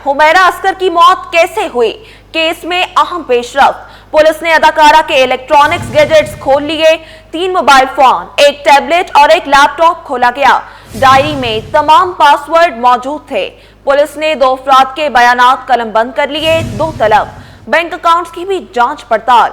Humaira Oscar की मौत कैसे हुई, केस में अहम पेशरफ्त। पुलिस ने अदाकारा के इलेक्ट्रॉनिक्स गैजेट्स खोल लिए। 3 मोबाइल फोन, एक टैबलेट और एक लैपटॉप खोला गया। डायरी में तमाम पासवर्ड मौजूद थे। पुलिस ने 2 अफराद के बयानात कलमबंद कर लिए। 2 तलब, बैंक अकाउंट्स की भी जांच पड़ताल।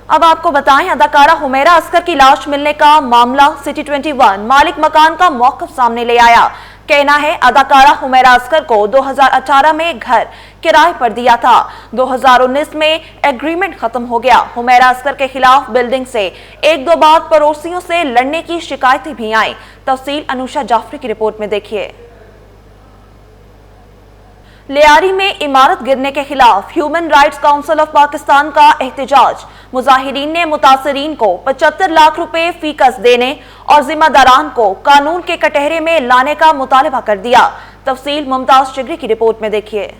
अब आपको बताएं, अदाकारा हुमैरा अस्कर की लाश मिलने का मामला सिटी 21 मालिक मकान का मौक़िफ़ सामने ले आया। कहना है अदाकारा हुमैरा अस्कर को 2018 में घर किराए पर दिया था। 2019 में एग्रीमेंट खत्म हो गया। हुमैरा अस्कर के खिलाफ बिल्डिंग से 1-2 बार पड़ोसियों से लड़ने की शिकायतें भी आईं। तफसील अनुषा जाफरी की रिपोर्ट में देखिए। लियारी में इमारत गिरने के खिलाफ human rights council of Pakistan का एहतजाज। मुजाहिरीन ने मुतासरीन को 75 लाख रुपए फीकस देने और जिम्मेदारान को कानून के कटहरे में लाने का मुतालबा कर दिया। तफसील मुमताज चिगरी की रिपोर्ट में देखिए।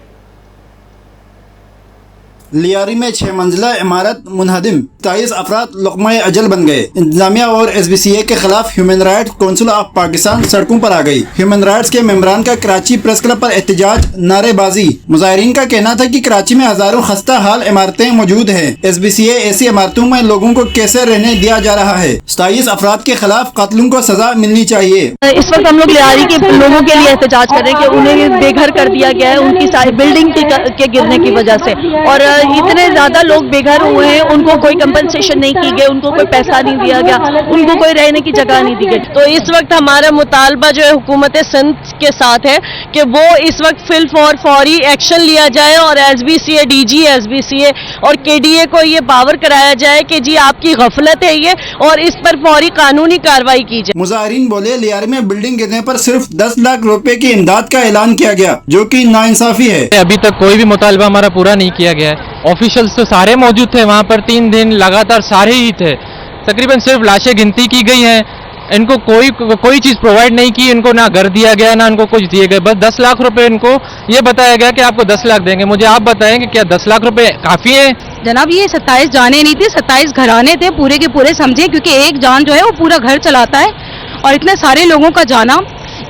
लियारी में 6 मंजिला इमारत मुनहदिम, 23 अफराद लुक़्मा-ए अजल बन गए। इंतजामिया और SBCA के खिलाफ human rights council of Pakistan सड़कों पर आ गई। ह्यूमन राइट्स के मेंबरान का कराची प्रेस क्लब पर एहतजाज, नारेबाजी। मुजाहिरीन का कहना था कि कराची में हजारों खस्ता हाल इमारतें मौजूद हैं। SBCA ऐसी इमारतों में लोगों को कैसे रहने दिया जा रहा है। 27 अफराद के खिलाफ कातिलों को सजा मिलनी चाहिए। इस वक्त हम लोग लियारी के लोगों के लिए एहतजाज कर रहे हैं कि उन्हें बेघर कर दिया गया है उनकी सारी बिल्डिंग के गिरने की वजह से, और इतने ज्यादा लोग बेघर हुए हैं, उनको कोई कंपनसेशन नहीं की गई, उनको कोई पैसा नहीं दिया गया, उनको कोई रहने की जगह नहीं दी गई। तो इस वक्त हमारा मुतालबा जो है हुकूमत सिंध के साथ है कि वो इस वक्त फौरी एक्शन लिया जाए और SBCA DG SBCA और KDA को ये पावर कराया जाए कि जी आपकी गफलत है ये, और इस पर फौरी कानूनी कार्रवाई की जाए। मुजाहिरीन बोले लियारी में बिल्डिंग गिरने पर सिर्फ 10 लाख रुपए की इमदाद का ऐलान किया गया, जो कि नाइंसाफी है। अभी तक कोई भी मुतालबा हमारा पूरा नहीं किया गया है। ऑफिशियल्स तो सारे मौजूद थे वहाँ पर, 3 दिन लगातार सारे ही थे। तकरीबन सिर्फ लाशें गिनती की गई हैं, इनको कोई चीज़ प्रोवाइड नहीं की, इनको ना घर दिया गया ना इनको कुछ दिए गए। बस 10 लाख रुपए इनको ये बताया गया कि आपको 10 लाख देंगे। मुझे आप बताएं कि क्या 10 लाख रुपए काफ़ी है? जनाब ये 27 जाने नहीं थी, 27 घराने थे पूरे के पूरे, समझे, क्योंकि एक जान जो है वो पूरा घर चलाता है, और इतने सारे लोगों का जाना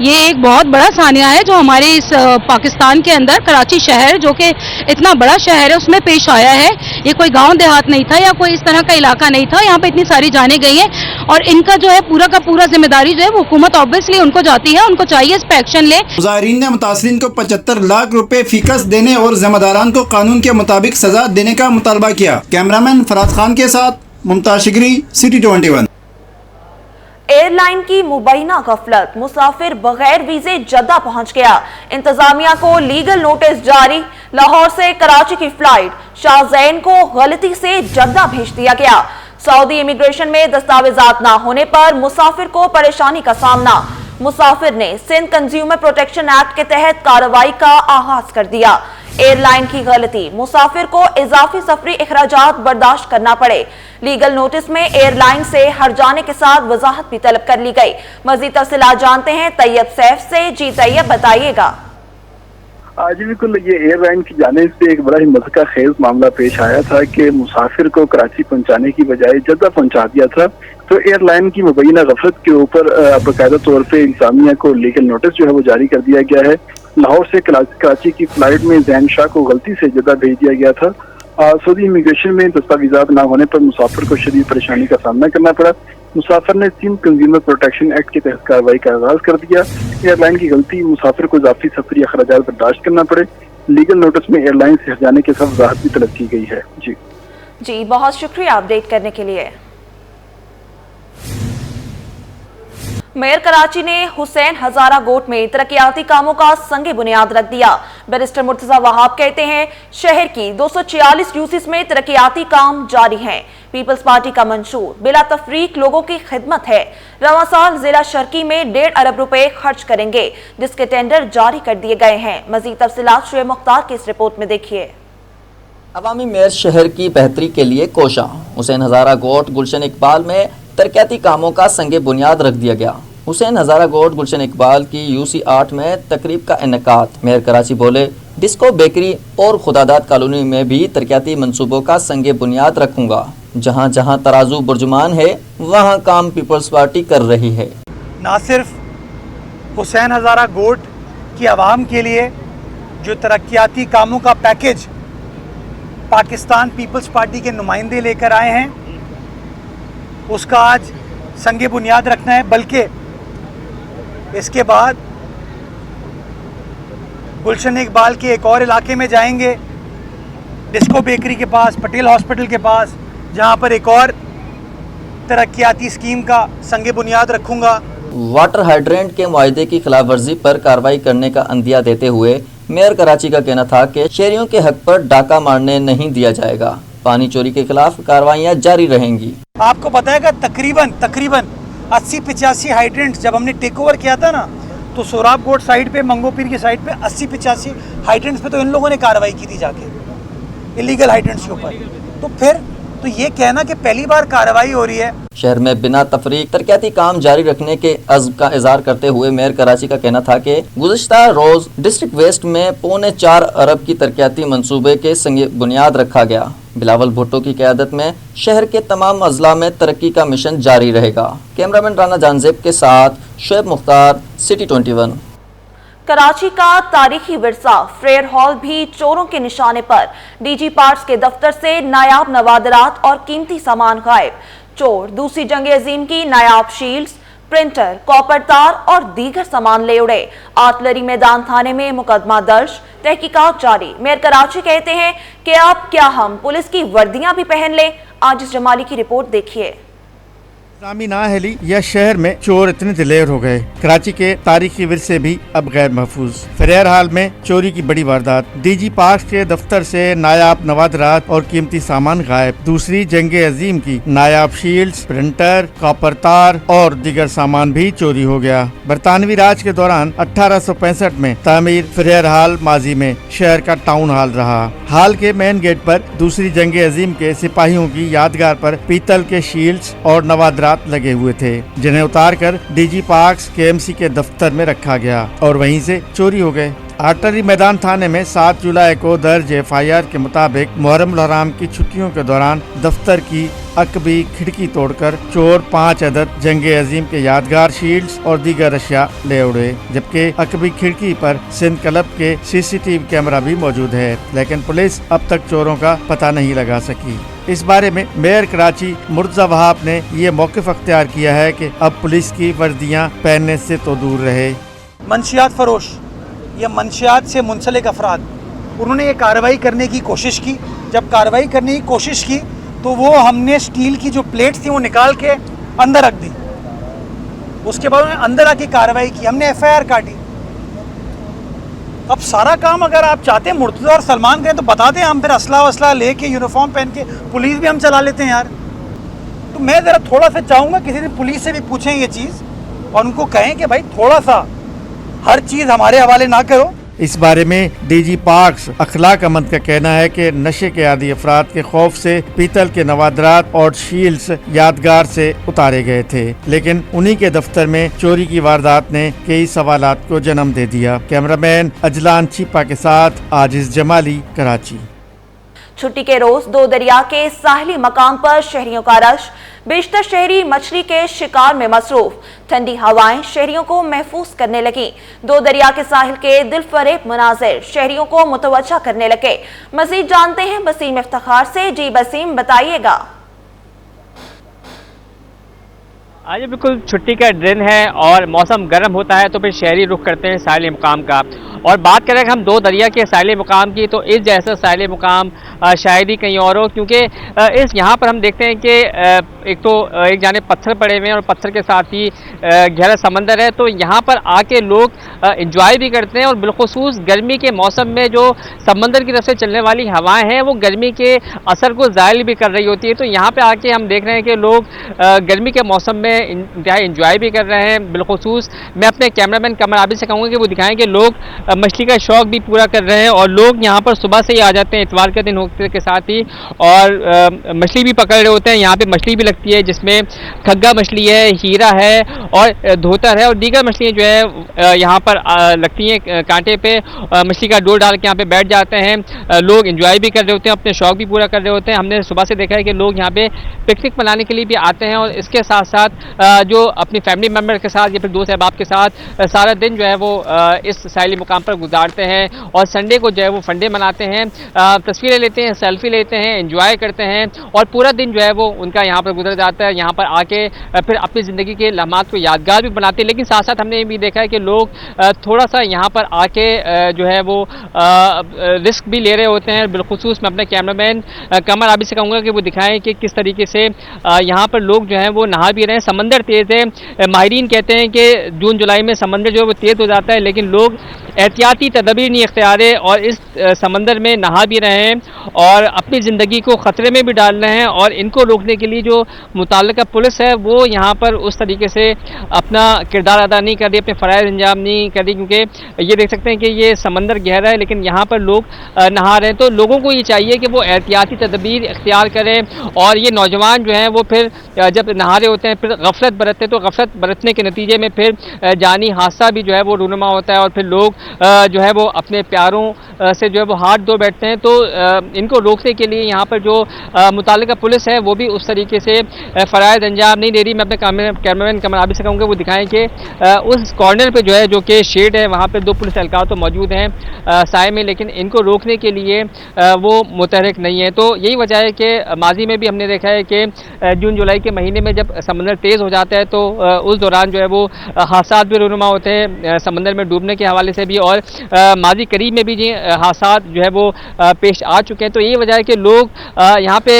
ये एक बहुत बड़ा सानिया है जो हमारे इस पाकिस्तान के अंदर कराची शहर, जो कि इतना बड़ा शहर है, उसमें पेश आया है। ये कोई गांव देहात नहीं था या कोई इस तरह का इलाका नहीं था। यहाँ पे इतनी सारी जाने गई हैं, और इनका जो है पूरा का पूरा जिम्मेदारी जो है वो हुकूमत ऑब्वियसली उनको जाती है, उनको चाहिए इस पे एक्शन ले। मुजाहिरीन ने मुतासरीन को 75 लाख रुपए फीकस देने और जिम्मेदारान को कानून के मुताबिक सजा देने का मुतालबा किया। कैमरामैन फराज खान के साथ मुमताज चिगरी, सिटी 21। एयरलाइन की मुबैना गफलत, मुसाफिर बगैर वीजे जद्दा पहुंच गया। इंतजामिया को लीगल नोटिस जारी। लाहौर से कराची की फ्लाइट शाहजैन को गलती से जद्दा भेज दिया गया। सऊदी इमिग्रेशन में दस्तावेजात ना होने पर मुसाफिर को परेशानी का सामना। मुसाफिर ने सिंध कंज्यूमर प्रोटेक्शन एक्ट के तहत कार्रवाई का आगाज कर दिया। एयरलाइन की गलती, मुसाफिर को इजाफी सफरी अखराजात बर्दाश्त करना पड़े। लीगल नोटिस में एयरलाइन से हर्जाने के साथ वजाहत भी तलब कर ली गई। मजीद तफसीलात जानते हैं तैयब सैफ से। जी तैयब, बताइएगा। आज बिल्कुल ये एयरलाइन की जाने से एक बड़ा ही मज़ाक़ खेज मामला पेश आया था कि मुसाफिर को कराची पहुंचाने की बजाय जद्दा पहुंचा दिया था। तो एयरलाइन की मुबैना गफलत के ऊपर बाकायदा तौर पे इंतजामिया को लीगल नोटिस जो है वो जारी कर दिया गया है। लाहौर से कराची की फ्लाइट में जैन शाह को गलती से जद्दा भेज दिया गया था। सऊदी इमिग्रेशन में दस्तावेजात न होने पर मुसाफिर को शदीद परेशानी का सामना करना पड़ा। मुसाफिर ने सिंध कंज्यूमर प्रोटेक्शन एक्ट के तहत कार्रवाई का आगाज कर दिया। एयरलाइन की गलती, मुसाफिर को इजाफी सफरी अखराजात बर्दाश्त करना पड़े। लीगल नोटिस में एयरलाइन से हटाने के साथ वजाहत भी तलब की गई है। जी बहुत शुक्रिया अपडेट करने के लिए। मेयर कराची ने हुसैन हजारा गोट में तरक्याती कामों का संगे बुनियाद रख दिया। बैरिस्टर मुर्तजा वहाब कहते हैं शहर की 246 यूसिस में तरक्याती काम जारी हैं। पीपल्स पार्टी का मंशूर बिला तफरीक लोगों की खिदमत है। रवां साल जिला शर्की में 1.5 अरब रुपए खर्च करेंगे, जिसके टेंडर जारी कर दिए गए हैं। मजीद तफसीलात शुएब मुख्तार की इस रिपोर्ट में देखिए। अवामी मेयर शहर की बेहतरी के लिए कोशां। हुसैन हजारा गोट गुलशन इकबाल में तरक्याती कामों का संगे बुनियाद रख दिया गया। हुसैन हजारा गोट गुलशन इकबाल की UC 8 में तकरीब का इनेकाद। मेयर कराची बोले डिस्को बेकरी और खुदादाद कॉलोनी में भी तरक्याती मंसूबों का संगे बुनियाद रखूंगा। जहां जहां तराजू बुर्जुमान है वहां काम पीपल्स पार्टी कर रही है। ना सिर्फ हुसैन हजारा गोट की आवाम के लिए जो तरक्याती कामों का पैकेज पाकिस्तान पीपल्स पार्टी के नुमाइंदे लेकर आए हैं, उसका आज संगे बुनियाद रखना है। बल्कि इसके बाद गुलशन इकबाल के एक और इलाके में जाएंगे, डिस्को बेकरी के पास, पटेल हॉस्पिटल के पास, जहां पर एक और तरक्याती स्कीम का संगे बुनियाद रखूंगा। वाटर हाइड्रेंट के मुआहदे की खिलाफ वर्जी पर कार्रवाई करने का अंदिया देते हुए मेयर कराची का कहना था कि शहरियों के हक पर डाका मारने नहीं दिया जाएगा, पानी चोरी के खिलाफ कार्रवाइयां जारी रहेंगी। आपको पता है कि तकरीबन 80-85 हाइड्रेंट्स जब हमने टेक ओवर किया था ना, तो सोराब कोट साइड पे, मंगोपीर की साइड पे 80-85 हाइड्रेंट्स पे तो इन लोगों ने कार्रवाई की थी जाके इलीगल हाइड्रेंट्स के ऊपर। तो फिर तो ये कहना कि पहली बार कार्रवाई हो रही है। शहर में बिना तफरीक तरक्याती काम जारी रखने के अज़्म का इज़हार करते हुए मेयर कराची का कहना था कि गुज़िश्ता रोज डिस्ट्रिक्ट वेस्ट में 4.25 अरब की तरक्याती मंसूबे के संगे बुनियाद रखा गया। बिलावल भुट्टो की क़यादत में शहर के तमाम अजला में तरक्की का मिशन जारी रहेगा। कैमरामैन राना जानजेब के साथ शुएब मुख्तार, सिटी 21। कराची का तारीखी विरसा फ्रेयर हॉल भी चोरों के निशाने पर। डीजी पार्ट्स के दफ्तर से नायाब नवादरात और कीमती सामान गायब। चोर दूसरी जंग अजीम की नायाब शील्ड्स, प्रिंटर, कॉपर तार और दीगर सामान ले उड़े। आर्टिलरी मैदान थाने में मुकदमा दर्ज, तहकीकात जारी। मेयर कराची कहते हैं कि अब क्या हम पुलिस की वर्दियां भी पहन लें? आजिज जमाली की रिपोर्ट देखिए। इंतजामी नाअहली या शहर में चोर इतने दिलेर हो गए, कराची के तारीखी विरसे भी अब गैर महफूज। फ्रेयर हॉल में चोरी की बड़ी वारदात। डीजी पार्क के दफ्तर से नायाब नवादरात और कीमती सामान गायब। दूसरी जंग अजीम की नायाब शील्ड्स, प्रिंटर, कॉपर तार और दीगर सामान भी चोरी हो गया। बरतानवी राज के दौरान 1865 में तामीर फ्रेयर हॉल माजी में शहर का टाउन हॉल रहा। हॉल के मेन गेट पर दूसरी जंग अजीम के सिपाहियों की यादगार पर पीतल के शील्ड्स और नवादरात लगे हुए थे, जिन्हें उतार कर डीजी पार्क्स केएमसी के दफ्तर में रखा गया और वहीं से चोरी हो गए। आर्टिलरी मैदान थाने में 7 जुलाई को दर्ज एफआईआर के मुताबिक मुहर्रम हराम की छुट्टियों के दौरान दफ्तर की अकबी खिड़की तोड़कर चोर 5 अदद जंग अजीम के यादगार शील्ड्स और दीगर अशिया ले उड़े, जबकि अकबी खिड़की पर सिंध क्लब के सीसीटीवी कैमरा भी मौजूद है, लेकिन पुलिस अब तक चोरों का पता नहीं लगा सकी। इस बारे में मेयर कराची मुर्तज़ा वहाब ने ये मौक़िफ़ अख्तियार किया है कि अब पुलिस की वर्दियाँ पहनने से तो दूर रहे। मंशियात फरोश या मंशियात से मुंसलिक अफराद, उन्होंने ये कार्रवाई करने की कोशिश की। जब कार्रवाई करने की कोशिश की तो वो हमने स्टील की जो प्लेट्स थी वो निकाल के अंदर रख दी। उसके बाद उन्होंने अंदर आके कार्रवाई की, हमने एफआईआर काटी। अब सारा काम अगर आप चाहते हैं मुर्तज़ा और सलमान करें तो बता दें, हम फिर असला वसला लेके यूनिफॉर्म पहन के पुलिस भी हम चला लेते हैं यार। तो मैं ज़रा थोड़ा सा चाहूँगा किसी दिन पुलिस से भी पूछें ये चीज़ और उनको कहें कि भाई थोड़ा सा हर चीज़ हमारे हवाले ना करो। इस बारे में डीजी पार्क्स अखलाक अहमद का कहना है कि नशे के आदी अफराद के खौफ से पीतल के नवादरात और शील्ड्स यादगार से उतारे गए थे, लेकिन उन्हीं के दफ्तर में चोरी की वारदात ने कई सवालात को जन्म दे दिया। कैमरामैन अजलान छिपा के साथ आजिज जमाली, कराची। छुट्टी के रोज दो दरिया के साहिली मकाम पर शहरियों का रश। बेशतर शहरी मछली के शिकार में मसरूफ। ठंडी हवाएं शहरियों को महफूज करने लगी। दो दरिया के साहिल के दिलफरेब मनाजिर शहरियों को मुतवज्जा करने लगे। मजीद जानते हैं बसीम इफ्तिखार से। जी बसीम, बताइएगा। आज बिल्कुल छुट्टी का दिन है और मौसम गर्म होता है तो फिर शहरी रुख करते हैं साहिल मुकाम का। और बात करें हम दो दरिया के साहिल मुकाम की, तो इस जैसा साहिल मुकाम शायद ही कहीं और हो, क्योंकि इस यहाँ पर हम देखते हैं कि एक जाने पत्थर पड़े हुए हैं और पत्थर के साथ ही गहरा समंदर है। तो यहाँ पर आके लोग इंजॉय भी करते हैं और बिलखुसूस गर्मी के मौसम में जो समंदर की तरफ से चलने वाली हवाएं हैं वो गर्मी के असर को ज़ायल भी कर रही होती है। तो यहाँ पे आके हम देख रहे हैं कि लोग गर्मी के मौसम में इंतहाई इंजॉय भी कर रहे हैं। बिलखुसूस मैं अपने कैमरामैन कमर आबिद से कहूँगा कि वो दिखाएं कि लोग मछली का शौक भी पूरा कर रहे हैं और लोग यहाँ पर सुबह से ही आ जाते हैं इतवार के दिन होते के साथ ही, और मछली भी पकड़ रहे होते हैं। यहाँ पे मछली भी लगती है जिसमें खग्गा मछली है, हीरा है और धोतर है और दीगर मछलियाँ जो है यहाँ पर लगती हैं कांटे पे। मछली का डोर डाल के यहाँ पे बैठ जाते हैं। लोग एंजॉय भी कर रहे होते हैं, अपने शौक भी पूरा कर रहे होते हैं। हमने सुबह से देखा है कि लोग यहाँ पे पिकनिक मनाने के लिए भी आते हैं और इसके साथ साथ जो अपनी फैमिली मेम्बर के साथ या फिर दोस्त अहबाब के साथ सारा दिन जो है वो इस साहिली मुकाम पर गुजारते हैं और संडे को जो है वो फंडे मनाते हैं, तस्वीरें लेते हैं, सेल्फी लेते हैं, एंजॉय करते हैं और पूरा दिन जो है वो उनका यहाँ पर गुजर जाता है। यहाँ पर आके फिर अपनी ज़िंदगी के लम्हात को यादगार भी बनाते हैं। लेकिन साथ साथ हमने ये भी देखा है कि लोग थोड़ा सा यहाँ पर आके जो है वो रिस्क भी ले रहे होते हैं। बिलखुसूस मैं अपने कैमरामैन कमर आबिद से कहूँगा कि वो दिखाएं कि किस तरीके से यहाँ पर लोग जो हैं वो नहा भी रहे हैं। समंदर तेज़ है, माहिरीन कहते हैं कि जून जुलाई में समंदर जो है वो तेज़ हो जाता है, लेकिन लोग एहतियाती तदबीर नहीं इख्तियार और इस समंदर में नहा भी रहे हैं और अपनी ज़िंदगी को ख़तरे में भी डाल रहे हैं। और इनको रोकने के लिए जो मुताल्लिका पुलिस है वो यहाँ पर उस तरीके से अपना किरदार अदा नहीं कर रही, अपने फ़राइज़ अंजाम नहीं कर रही, क्योंकि ये देख सकते हैं कि ये समंदर गहरा है लेकिन यहाँ पर लोग नहा रहे हैं। तो लोगों को ये चाहिए कि वो एहतियाती तदबीर इख्तियार करें और ये नौजवान जो हैं वो फिर जब नहा रहे होते हैं फिर गफलत बरतते, तो गफलत बरतने के नतीजे में फिर जानी हादसा भी जो है वो रूनुमा होता है और फिर लोग जो है वो अपने प्यारों से जो है वो हाथ धो बैठते हैं। तो इनको रोकने के लिए यहाँ पर जो मुताल्लिका पुलिस है वो भी उस तरीके से फ़राइज़ अंजाम नहीं दे रही। मैं अपने कैमरामैन कमर आबिद से कहूँगा वो दिखाएं कि उस कॉर्नर पे जो है जो कि शेड है वहाँ पे 2 पुलिस एहलकार तो मौजूद हैं साए में, लेकिन इनको रोकने के लिए वो मुतहरिक नहीं है। तो यही वजह है कि माजी में भी हमने देखा है कि जून जुलाई के महीने में जब समंदर तेज़ हो जाता है तो उस दौरान जो है वो हादसा भी रूनुमा होते हैं समंदर में डूबने के हवाले से भी, और माजी करीब में भी ये हादसा जो है वो पेश आ चुके हैं। तो यही वजह है कि लोग यहाँ पे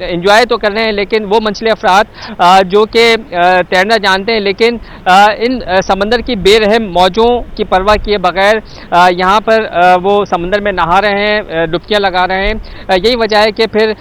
एंजॉय तो कर रहे हैं लेकिन वो मंचले अफराद जो कि तैरना जानते हैं लेकिन इन समंदर की बेरहम मौजों की परवाह किए बगैर यहाँ पर वो समंदर में नहा रहे हैं, डुबकियाँ लगा रहे हैं। यही वजह है कि फिर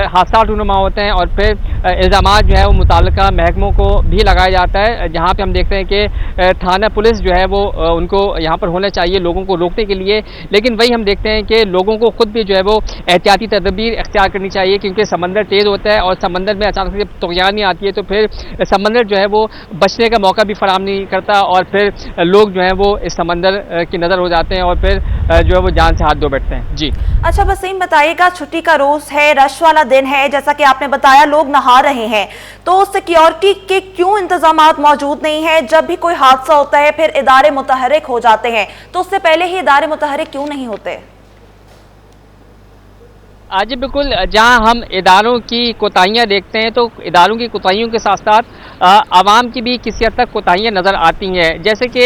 हादसा रूनुमा होते हैं और फिर इल्ज़ामात जो है वो मुताल्लिका महकमों को भी लगाया जाता है, जहाँ पे हम देखते हैं कि थाना पुलिस जो है वो उनको यहाँ पर होना चाहिए लोगों को रोकने के लिए। लेकिन वही हम देखते हैं कि लोगों को खुद भी जो है वो एहतियाती तदबीर इख्तियार करनी चाहिए, क्योंकि समंदर तेज़ होता है और समंदर में अचानक से तुग़यानी आती है तो फिर समंदर जो है वो बचने का मौका भी फराहम नहीं करता और फिर लोग जो हैं वो इस समंदर की नज़र हो जाते हैं और फिर जो है वो जान से हाथ धो बैठते हैं। जी अच्छा वसीम बताइएगा, छुट्टी का रोज है, रश वाला दिन है, जैसा कि आपने बताया लोग नहा रहे हैं, तो सिक्योरिटी के क्यों इंतजामात मौजूद नहीं है? जब भी कोई हादसा होता है फिर इदारे मुतहरिक हो जाते हैं, तो उससे पहले ही इदारे मुतहरिक क्यों नहीं होते? आज बिल्कुल जहां हम इदारों की कोताहियां देखते हैं तो इदारों की कोताहियों के साथ साथ आवाम की भी किसी हद तक कोताहियां नज़र आती हैं। जैसे कि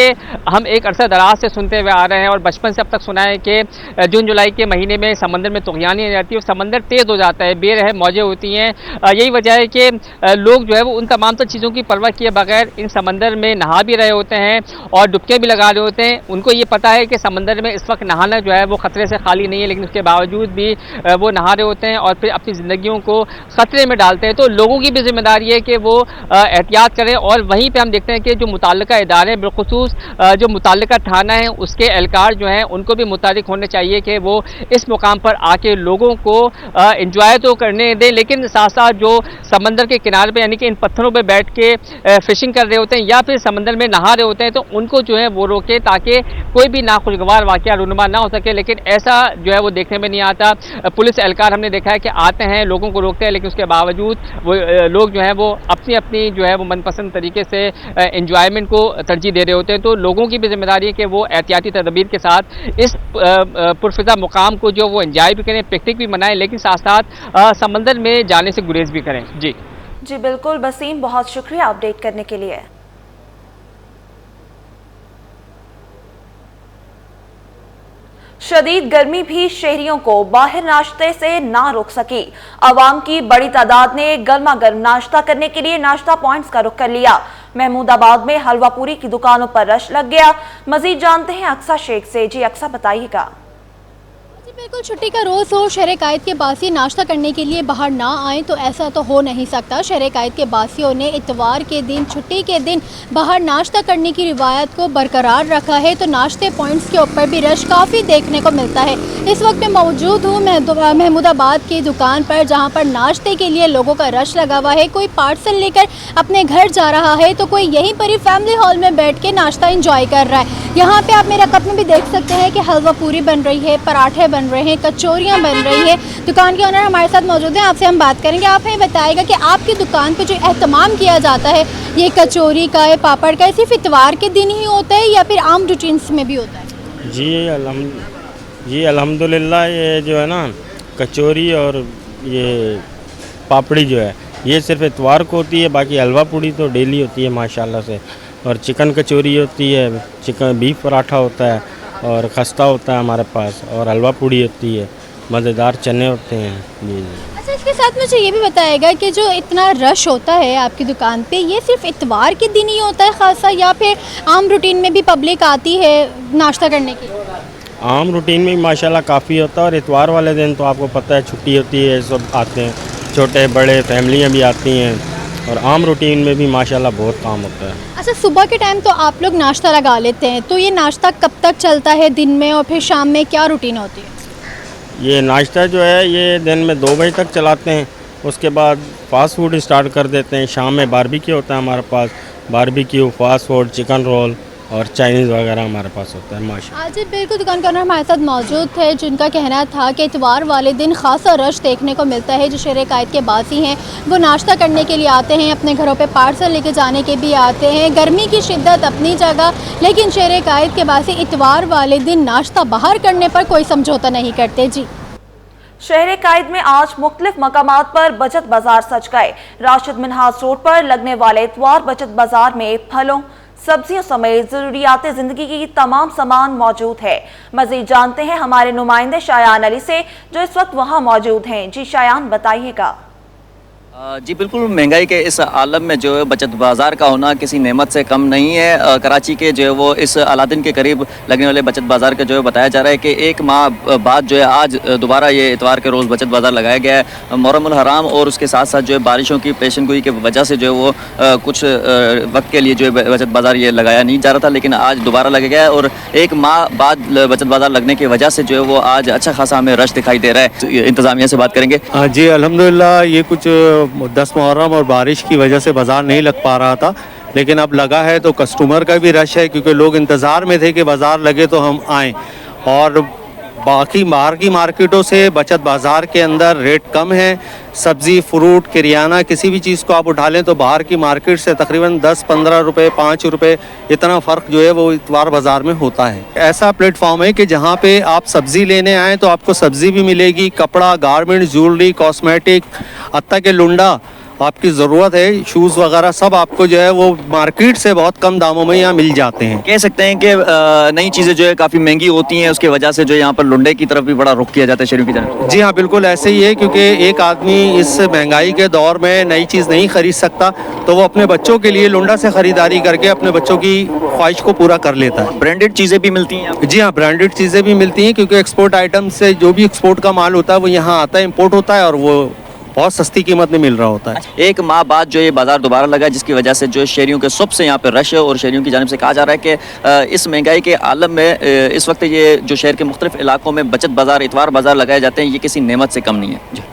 हम एक अरसा दराज से सुनते हुए आ रहे हैं और बचपन से अब तक सुना है कि जून जुलाई के महीने में समंदर में तुग़यानी आ जाती है और समंदर तेज़ हो जाता है, बेरहम मौजें होती हैं। यही वजह है कि लोग जो है वो उन तमाम तर चीज़ों की परवाह किए बगैर इन समंदर में नहा भी रहे होते हैं और डुबके भी लगा रहे होते हैं। उनको ये पता है कि समंदर में इस वक्त नहाना जो है वो ख़तरे से खाली नहीं है, लेकिन उसके बावजूद भी वो नहा रहे होते हैं और फिर अपनी ज़िंदगियों को ख़तरे में डालते हैं। तो लोगों की भी जिम्मेदारी है कि वो एहतियात करें और वहीं पे हम देखते हैं कि जो मुताल्लिका इदारे बिलखुसूस जो मुताल्लिका थाना है उसके एहलकार जो हैं उनको भी मुतारिक होने चाहिए कि वो इस मुकाम पर आके लोगों को एंजॉय तो करने दें, लेकिन साथ साथ जो समंदर के किनारे पे यानी कि इन पत्थरों पे बैठ के फिशिंग कर रहे होते हैं या फिर समंदर में नहा रहे होते हैं तो उनको जो है वो रोके ताकि कोई भी नाखुशगवार वाक़या रूनुमा ना हो सके। लेकिन ऐसा जो है वो देखने में नहीं आता। पुलिस एहलकार हमने देखा है कि आते हैं, लोगों को रोकते हैं, लेकिन उसके बावजूद वो लोग जो हैं वो अपनी अपनी जो है वो मनपसंद तरीके से एंजॉयमेंट को तरजीह दे रहे होते हैं। तो लोगों की भी जिम्मेदारी है कि वो एहतियाती तदबीर के साथ इस पुरफिज़ा मुकाम को जो वो एंजॉय भी करें, पिकनिक भी मनाएं, लेकिन साथ साथ समंदर में जाने से गुरेज भी करें। जी बिल्कुल वसीम, बहुत शुक्रिया अपडेट करने के लिए। शदीद गर्मी भी शहरियों को बाहर नाश्ते से ना रोक सकी। आवाम की बड़ी तादाद ने गर्मा गर्म नाश्ता करने के लिए नाश्ता पॉइंट्स का रुख कर लिया। महमूदाबाद में हलवा पूरी की दुकानों पर रश लग गया। मजीद जानते हैं अक्सा शेख से। जी अक्सा बताइएगा। बिल्कुल, छुट्टी का रोज़ हो, शहर कायद के बासी नाश्ता करने के लिए बाहर ना आएँ तो ऐसा तो हो नहीं सकता। शहर कायद के बासियों ने इतवार के दिन, छुट्टी के दिन बाहर नाश्ता करने की रिवायत को बरकरार रखा है, तो नाश्ते पॉइंट्स के ऊपर भी रश काफ़ी देखने को मिलता है। इस वक्त मैं मौजूद हूँ महमूदाबाद की दुकान पर, जहाँ पर नाश्ते के लिए लोगों का रश लगा हुआ है। कोई पार्सल लेकर अपने घर जा रहा है तो कोई यहीं पर ही फैमिली हॉल में बैठ के नाश्ता इंजॉय कर रहा है। यहाँ पे आप मेरा कप में भी देख सकते हैं कि हलवा पूरी बन रही है, पराठे बन बन रहे हैं, कचौरियाँ बन रही हैं। दुकान के ऑनर हमारे साथ मौजूद हैं, आपसे हम बात करेंगे। आप हमें बताइएगा कि आपकी दुकान पे जो एहतमाम किया जाता है ये कचौरी का, ये पापड़ का, सिर्फ इतवार के दिन ही होता है या फिर आम रूटीन्स में भी होता है? जी अल्हम्दुलिल्लाह, ये जो है ना कचौरी और ये पापड़ी जो है ये सिर्फ इतवार को होती है, बाकी हलवा पूड़ी तो डेली होती है माशाल्लाह से। और चिकन कचौरी होती है, चिकन बीफ पराठा होता है और खस्ता होता है हमारे पास, और हलवा पूड़ी होती है, मज़ेदार चने होते हैं। जी। अच्छा, इसके साथ मुझे ये भी बताएगा कि जो इतना रश होता है आपकी दुकान पे, ये सिर्फ इतवार के दिन ही होता है खासा या फिर आम रूटीन में भी पब्लिक आती है नाश्ता करने के लिए? आम रूटीन में भी माशाल्लाह काफ़ी होता है, और इतवार वाले दिन तो आपको पता है छुट्टी होती है, सब आते हैं, छोटे बड़े फैमिलियाँ भी आती हैं, और आम रूटीन में भी माशाल्लाह बहुत काम होता है। अच्छा, सुबह के टाइम तो आप लोग नाश्ता लगा लेते हैं, तो ये नाश्ता कब तक चलता है दिन में, और फिर शाम में क्या रूटीन होती है? ये नाश्ता जो है ये दिन में 2 बजे तक चलाते हैं, उसके बाद फास्ट फूड स्टार्ट कर देते हैं। शाम में बारबेक्यू होता है हमारे पास, barbecue, fast food, chicken roll और चाइनीज़ वगैरह हमारे पास होता है माशाल्लाह। आज बिल्कुल दुकान के ऑनर हमारे साथ मौजूद थे, जिनका कहना था कि इतवार वाले दिन खासा रश देखने को मिलता है। जो शहर कायद के बासी हैं वो नाश्ता करने के लिए आते हैं, अपने घरों पे पार्सल लेके जाने के भी आते हैं। गर्मी की शिद्दत अपनी जगह, लेकिन शहर कायद के बासी इतवार वाले दिन नाश्ता बाहर करने पर कोई समझौता नहीं करते। जी, शहर कायद में आज मुख्तलिफ मकामात पर बचत बाजार सज गए। राशिद मिन्हाज रोड पर लगने वाले इतवार बचत बाजार में फलों, सब्जियों समेत जरूरियात जिंदगी की तमाम सामान मौजूद है। मजीद जानते हैं हमारे नुमाइंदे शायान अली से, जो इस वक्त वहां मौजूद हैं। जी शायान, बताइएगा। जी बिल्कुल, महंगाई के इस आलम में जो है बचत बाज़ार का होना किसी नेमत से कम नहीं है। कराची के जो है वो इस अलादीन के करीब लगने वाले बचत बाज़ार के जो है बताया जा रहा है कि 1 माह बाद जो है आज दोबारा ये इतवार के रोज़ बचत बाज़ार लगाया गया है। मुहर्रमुल हराम और उसके साथ साथ जो है बारिशों की पेशनगोई की वजह से जो है वो कुछ वक्त के लिए जो है बचत बाज़ार ये लगाया नहीं जा रहा था, लेकिन आज दोबारा लगा गया है, और 1 माह बाद बचत बाज़ार लगने की वजह से जो है वो आज अच्छा खासा हमें रश दिखाई दे रहा है। इंतज़ामिया से बात करेंगे। जी अल्हम्दुलिल्लाह, ये कुछ 10 मुहर्रम और बारिश की वजह से बाज़ार नहीं लग पा रहा था, लेकिन अब लगा है तो कस्टमर का भी रश है, क्योंकि लोग इंतज़ार में थे कि बाज़ार लगे तो हम आएँ। और बाकी बाहर की मार्केटों से बचत बाज़ार के अंदर रेट कम है। सब्ज़ी, फ्रूट, किरियाना, किसी भी चीज़ को आप उठा लें तो बाहर की मार्केट से तकरीबन 10-15 रुपये, 5 रुपये इतना फ़र्क जो है वो इतवार बाज़ार में होता है। ऐसा प्लेटफॉर्म है कि जहाँ पे आप सब्ज़ी लेने आएँ तो आपको सब्ज़ी भी मिलेगी, कपड़ा, गारमेंट, ज्वेलरी, कॉस्मेटिक, हत्ता के लुंडा आपकी ज़रूरत है, शूज़ वगैरह सब आपको जो है वो मार्केट से बहुत कम दामों में यहाँ मिल जाते हैं। कह सकते हैं कि नई चीज़ें जो है काफ़ी महंगी होती हैं, उसकी वजह से जो है यहाँ पर लुंडे की तरफ भी बड़ा रुख किया जाता है शहरों की तरफ। जी हाँ, बिल्कुल ऐसे ही है, क्योंकि एक आदमी इस महंगाई के दौर में नई चीज़ नहीं खरीद सकता, तो वो अपने बच्चों के लिए लुंडा से ख़रीदारी करके अपने बच्चों की ख्वाहिश को पूरा कर लेता है। ब्रांडेड चीज़ें भी मिलती हैं? जी हाँ, ब्रांडेड चीज़ें भी मिलती हैं, क्योंकि एक्सपोर्ट आइटम से जो भी एक्सपोर्ट का माल होता है वो यहाँ आता है, इम्पोर्ट होता है, और वो बहुत सस्ती कीमत में मिल रहा होता है। 1 माह बाद जो ये बाजार दोबारा लगा, जिसकी वजह से जो शहरियों के सबसे यहाँ पे रश है, और शहरियों की जानिब से कहा जा रहा है कि इस महंगाई के आलम में इस वक्त ये जो शहर के मुख्तलिफ इलाकों में बचत बाजार, इतवार बाजार लगाए जाते हैं, ये किसी नेमत से कम नहीं है। जी।